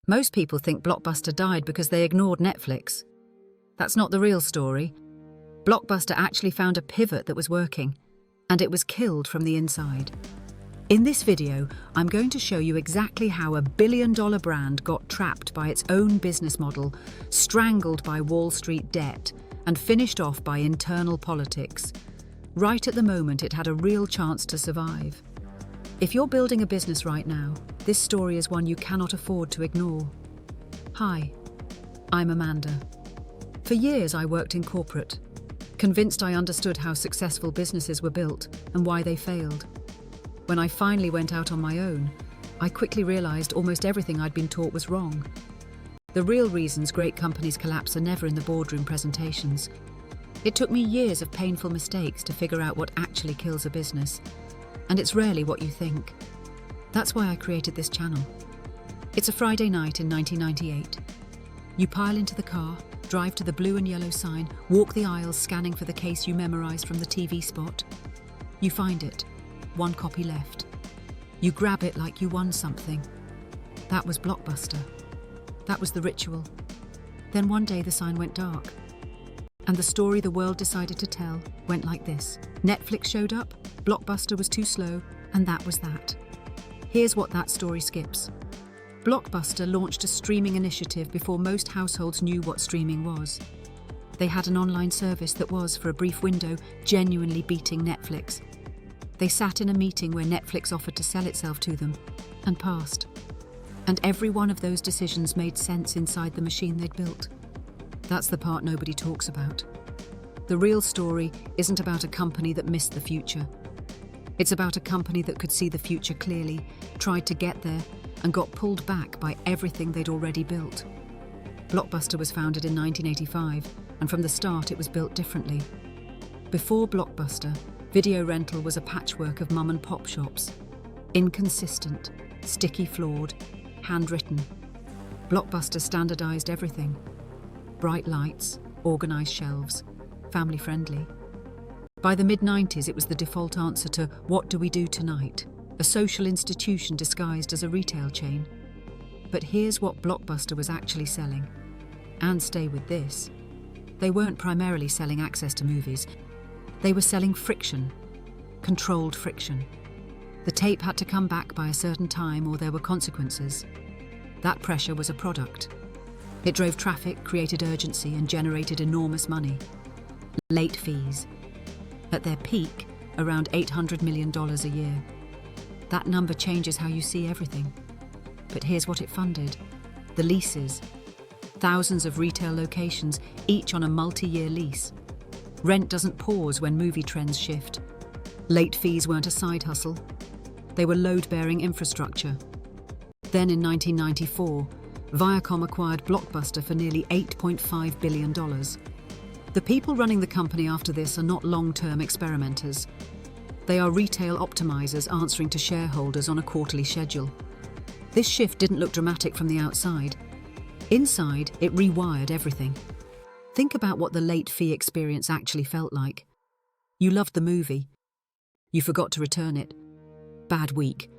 Most people think Blockbuster died because they ignored Netflix. That's not the real story. Blockbuster actually found a pivot that was working, and it was killed from the inside. In this video, I'm going to show you exactly how a billion-dollar brand got trapped by its own business model, strangled by Wall Street debt, and finished off by internal politics, right at the moment it had a real chance to survive. If you're building a business right now, this story is one you cannot afford to ignore. Hi, I'm Amanda. For years I worked in corporate, convinced I understood how successful businesses were built and why they failed. When I finally went out on my own, I quickly realized almost everything I'd been taught was wrong. The real reasons great companies collapse are never in the boardroom presentations. It took me years of painful mistakes to figure out what actually kills a business, and it's rarely what you think. That's why I created this channel. It's a Friday night in 1998. You pile into the car, drive to the blue and yellow sign, walk the aisles scanning for the case you memorized from the TV spot. You find it. One copy left. You grab it like you won something. That was Blockbuster. That was the ritual. Then one day the sign went dark. And the story the world decided to tell went like this. Netflix showed up, Blockbuster was too slow, and that was that. Here's what that story skips. Blockbuster launched a streaming initiative before most households knew what streaming was. They had an online service that was, for a brief window, genuinely beating Netflix. They sat in a meeting where Netflix offered to sell itself to them, and passed. And every one of those decisions made sense inside the machine they'd built. That's the part nobody talks about. The real story isn't about a company that missed the future. It's about a company that could see the future clearly, tried to get there, and got pulled back by everything they'd already built. Blockbuster was founded in 1985, and from the start it was built differently. Before Blockbuster, video rental was a patchwork of mum-and-pop shops. Inconsistent, sticky-flawed, handwritten. Blockbuster standardized everything. Bright lights, organized shelves, family-friendly. By the mid-90s, it was the default answer to "What do we do tonight?", a social institution disguised as a retail chain. But here's what Blockbuster was actually selling. And stay with this. They weren't primarily selling access to movies. They were selling friction, controlled friction. The tape had to come back by a certain time or there were consequences. That pressure was a product. It drove traffic, created urgency, and generated enormous money. Late fees. At their peak, around $800 million a year. That number changes how you see everything. But here's what it funded. The leases. Thousands of retail locations, each on a multi-year lease. Rent doesn't pause when movie trends shift. Late fees weren't a side hustle. They were load-bearing infrastructure. Then in 1994, Viacom acquired Blockbuster for nearly $8.5 billion. The people running the company after this are not long-term experimenters. They are retail optimizers answering to shareholders on a quarterly schedule. This shift didn't look dramatic from the outside. Inside, it rewired everything. Think about what the late fee experience actually felt like. You loved the movie. You forgot to return it. Bad week.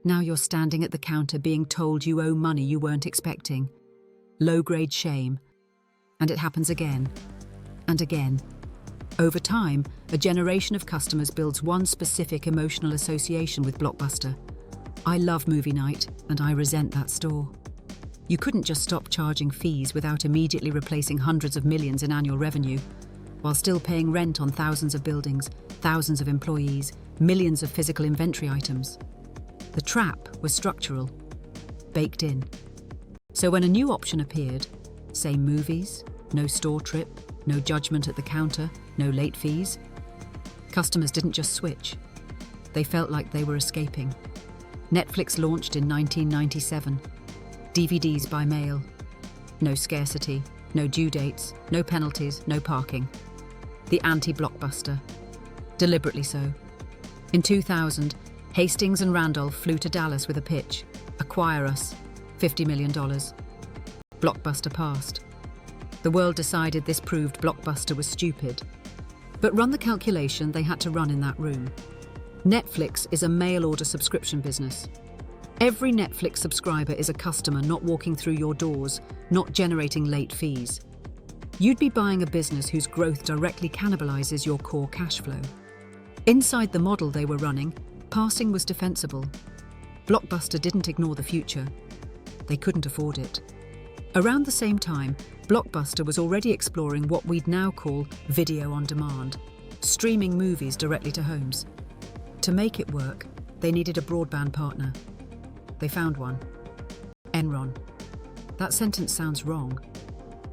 Now you're standing at the counter being told you owe money you weren't expecting. Low-grade shame. And it happens again. And again. Over time, a generation of customers builds one specific emotional association with Blockbuster. I love movie night, and I resent that store. You couldn't just stop charging fees without immediately replacing hundreds of millions in annual revenue, while still paying rent on thousands of buildings, thousands of employees, millions of physical inventory items. The trap was structural, baked in. So when a new option appeared, same movies, no store trip, no judgment at the counter, no late fees, customers didn't just switch. They felt like they were escaping. Netflix launched in 1997. DVDs by mail. No scarcity, no due dates, no penalties, no parking. The anti-Blockbuster. Deliberately so. In 2000, Hastings and Randolph flew to Dallas with a pitch. Acquire us. $50 million. Blockbuster passed. The world decided this proved Blockbuster was stupid. But run the calculation they had to run in that room. Netflix is a mail-order subscription business. Every Netflix subscriber is a customer not walking through your doors, not generating late fees. You'd be buying a business whose growth directly cannibalizes your core cash flow. Inside the model they were running, passing was defensible. Blockbuster didn't ignore the future. They couldn't afford it. Around the same time, Blockbuster was already exploring what we'd now call video on demand, streaming movies directly to homes. To make it work, they needed a broadband partner. They found one. Enron. That sentence sounds wrong,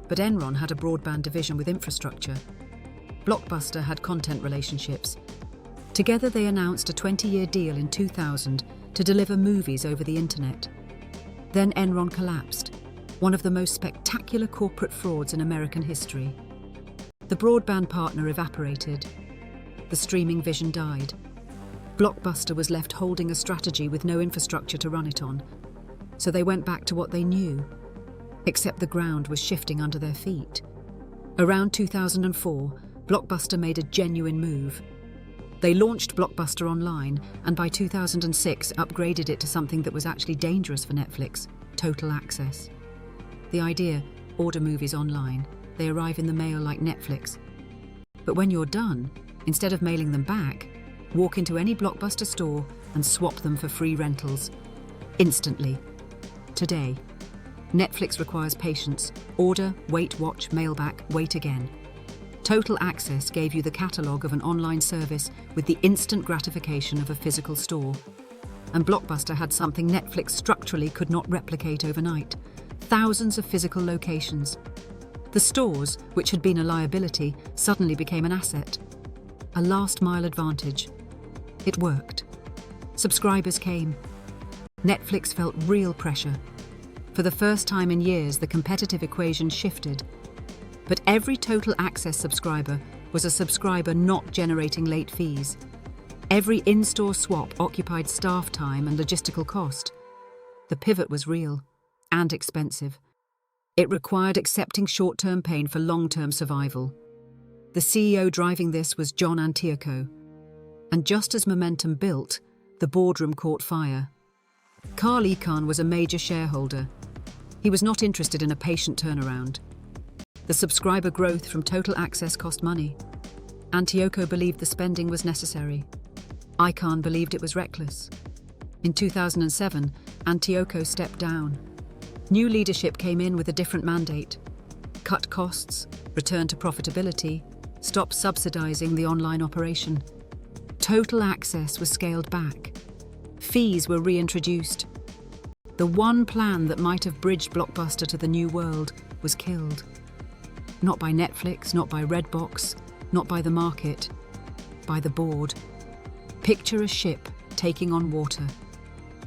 but Enron had a broadband division with infrastructure. Blockbuster had content relationships. Together they announced a 20-year deal in 2000 to deliver movies over the internet. Then Enron collapsed, one of the most spectacular corporate frauds in American history. The broadband partner evaporated. The streaming vision died. Blockbuster was left holding a strategy with no infrastructure to run it on. So they went back to what they knew, except the ground was shifting under their feet. Around 2004, Blockbuster made a genuine move. They launched Blockbuster Online, and by 2006 upgraded it to something that was actually dangerous for Netflix: total access. The idea: order movies online, they arrive in the mail like Netflix. But when you're done, instead of mailing them back, walk into any Blockbuster store and swap them for free rentals. Instantly. Today, Netflix requires patience. Order, wait, watch, mail back, wait again. Total Access gave you the catalogue of an online service with the instant gratification of a physical store. And Blockbuster had something Netflix structurally could not replicate overnight: thousands of physical locations. The stores, which had been a liability, suddenly became an asset. A last-mile advantage. It worked. Subscribers came. Netflix felt real pressure. For the first time in years, the competitive equation shifted. But every Total Access subscriber was a subscriber not generating late fees. Every in-store swap occupied staff time and logistical cost. The pivot was real and expensive. It required accepting short-term pain for long-term survival. The CEO driving this was John Antioco. And just as momentum built, the boardroom caught fire. Carl Icahn was a major shareholder. He was not interested in a patient turnaround. The subscriber growth from Total Access cost money. Antioco believed the spending was necessary. Icahn believed it was reckless. In 2007, Antioco stepped down. New leadership came in with a different mandate: cut costs, return to profitability, stop subsidizing the online operation. Total Access was scaled back. Fees were reintroduced. The one plan that might have bridged Blockbuster to the new world was killed. Not by Netflix, not by Redbox, not by the market, by the board. Picture a ship taking on water.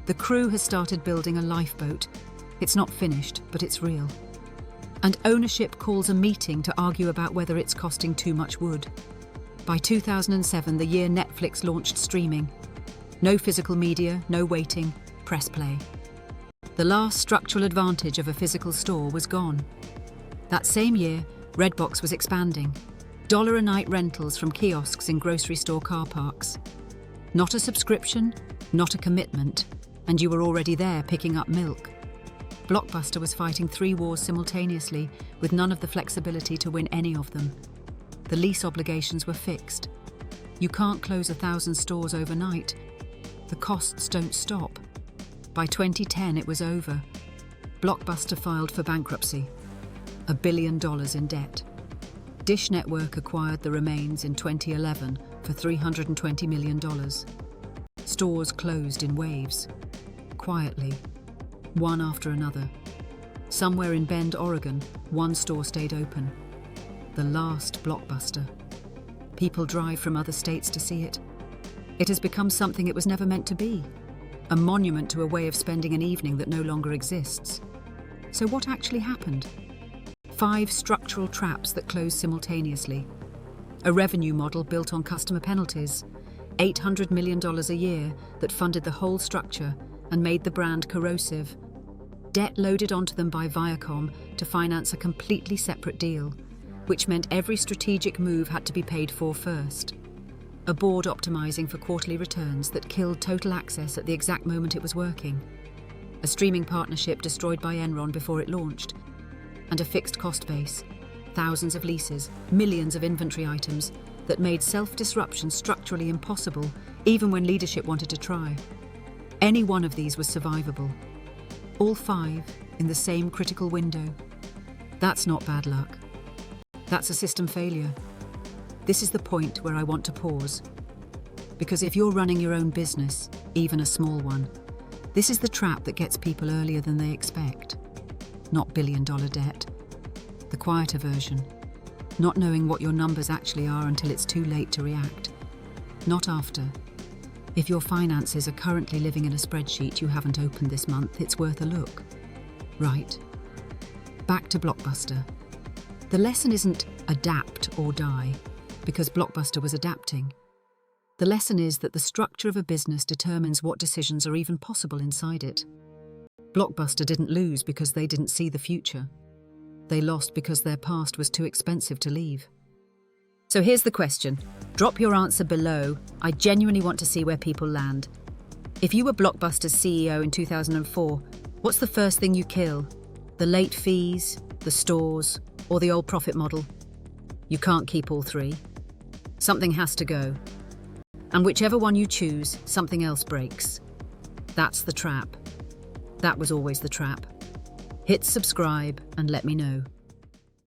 The crew has started building a lifeboat. It's not finished, but it's real. And ownership calls a meeting to argue about whether it's costing too much wood. By 2007, the year Netflix launched streaming. No physical media, no waiting, press play. The last structural advantage of a physical store was gone. That same year, Redbox was expanding. $1-a-night rentals from kiosks in grocery store car parks. Not a subscription, not a commitment, and you were already there picking up milk. Blockbuster was fighting 3 wars simultaneously, with none of the flexibility to win any of them. The lease obligations were fixed. You can't close 1,000 stores overnight. The costs don't stop. By 2010, it was over. Blockbuster filed for bankruptcy. $1 billion in debt. Dish Network acquired the remains in 2011 for $320 million. Stores closed in waves, quietly, one after another. Somewhere in Bend, Oregon, one store stayed open. The last Blockbuster. People drive from other states to see it. It has become something it was never meant to be. A monument to a way of spending an evening that no longer exists. So what actually happened? 5 structural traps that closed simultaneously. A revenue model built on customer penalties. $800 million a year that funded the whole structure and made the brand corrosive. Debt loaded onto them by Viacom to finance a completely separate deal, which meant every strategic move had to be paid for first. A board optimizing for quarterly returns that killed Total Access at the exact moment it was working. a streaming partnership destroyed by Enron before it launched, and a fixed cost base, thousands of leases, millions of inventory items that made self-disruption structurally impossible even when leadership wanted to try. Any one of these was survivable. All 5 in the same critical window. That's not bad luck. That's a system failure. This is the point where I want to pause. Because if you're running your own business, even a small one, this is the trap that gets people earlier than they expect. Not billion-dollar debt. The quieter version. Not knowing what your numbers actually are until it's too late to react. Not after. If your finances are currently living in a spreadsheet you haven't opened this month, it's worth a look. Right. Back to Blockbuster. The lesson isn't adapt or die, because Blockbuster was adapting. The lesson is that the structure of a business determines what decisions are even possible inside it. Blockbuster didn't lose because they didn't see the future. They lost because their past was too expensive to leave. So here's the question. Drop your answer below. I genuinely want to see where people land. If you were Blockbuster's CEO in 2004, what's the first thing you kill? The late fees, the stores, or the old profit model? You can't keep all 3. Something has to go. And whichever one you choose, something else breaks. That's the trap. That was always the trap. Hit subscribe and let me know.